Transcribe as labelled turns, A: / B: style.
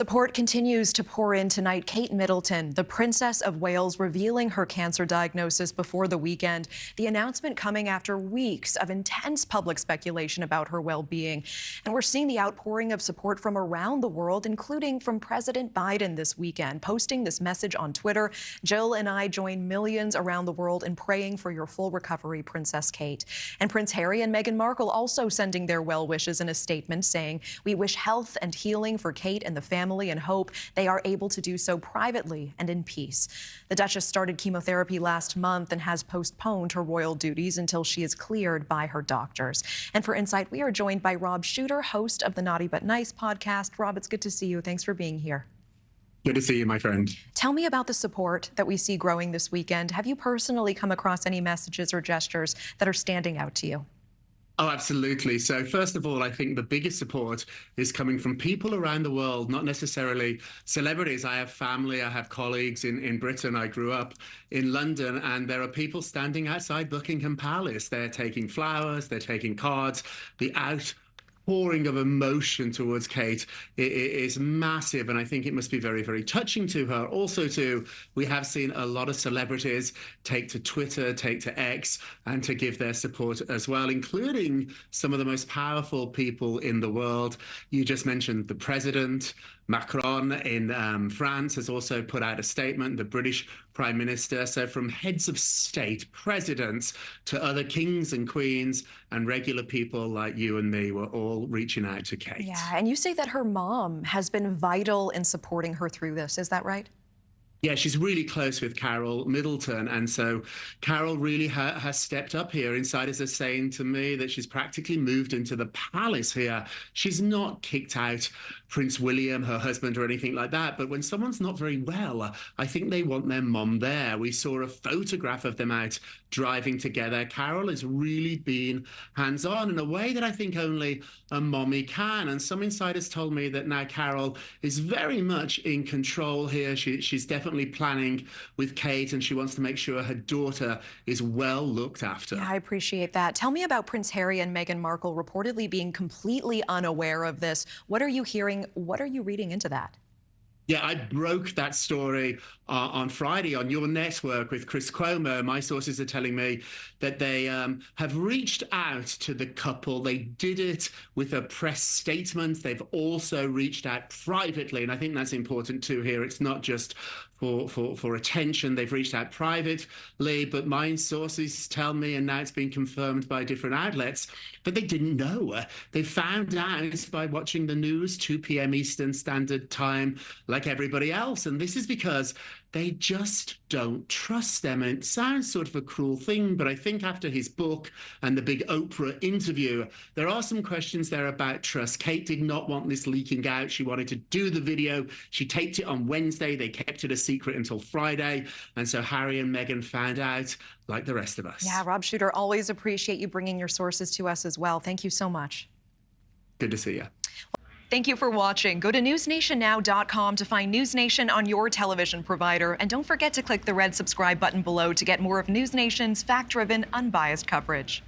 A: Support continues to pour in tonight. Kate Middleton, the Princess of Wales, revealing her cancer diagnosis before the weekend. The announcement coming after weeks of intense public speculation about her well-being. And we're seeing the outpouring of support from around the world, including from President Biden this weekend, posting this message on Twitter. Jill and I join millions around the world in praying for your full recovery, Princess Kate. And Prince Harry and Meghan Markle also sending their well wishes in a statement saying, "We wish health and healing for Kate and the family and hope they are able to do so privately and in peace." The Duchess started chemotherapy last month and has postponed her royal duties until she is cleared by her doctors. And for Insight, we are joined by Rob Shuter, host of the Naught But Nice podcast. Rob, it's good to see you. Thanks for being here.
B: Good to see you, my friend.
A: Tell me about the support that we see growing this weekend. Have you personally come across any messages or gestures that are standing out to you?
B: Oh, absolutely. So first of all, I think the biggest support is coming from people around the world, not necessarily celebrities. I have family, I have colleagues in Britain. I grew up in London, and there are people standing outside Buckingham Palace. They're taking flowers, they're taking cards. The outpouring of emotion towards Kate is massive, and I think it must be very, very touching to her. Also, too, we have seen a lot of celebrities take to Twitter, take to X, and to give their support as well, including some of the most powerful people in the world. You just mentioned the president. Macron in France has also put out a statement, the British Prime Minister. So from heads of state, presidents, to other kings and queens and regular people like you and me, we're all reaching out to Kate.
A: Yeah, and you say that her mom has been vital in supporting her through this. Is that right?
B: Yeah, she's really close with Carol Middleton. And so Carol really has stepped up here. Insiders are saying to me that she's practically moved into the palace here. She's not kicked out Prince William, her husband, or anything like that. But when someone's not very well, I think they want their mom there. We saw a photograph of them out driving together. Carol has really been hands-on in a way that I think only a mommy can. And some insiders told me that now Carol is very much in control here. She's definitely planning with Kate, and she wants to make sure her daughter is well looked after.
A: Yeah, I appreciate that. Tell me about Prince Harry and Meghan Markle reportedly being completely unaware of this. What are you hearing? What are you reading into that?
B: Yeah, I broke that story on Friday on your network with Chris Cuomo. My sources are telling me that they have reached out to the couple. They did it with a press statement. They've also reached out privately, and I think that's important too here. It's not just for attention. They've reached out privately, but my sources tell me, and now it's been confirmed by different outlets, that they didn't know. They found out by watching the news, 2 p.m. Eastern Standard Time, like everybody else. And this is because they just don't trust them. And it sounds sort of a cruel thing, but I think after his book and the big Oprah interview, there are some questions there about trust. Kate did not want this leaking out. She wanted to do the video. She taped it on Wednesday. They kept it a secret until Friday. And so Harry and Meghan found out like the rest of us.
A: Yeah, Rob Shuter, always appreciate you bringing your sources to us as well. Thank you so much.
B: Good to see you.
A: Thank you for watching. Go to newsnationnow.com to find News Nation on your television provider. And don't forget to click the red subscribe button below to get more of News Nation's fact-driven, unbiased coverage.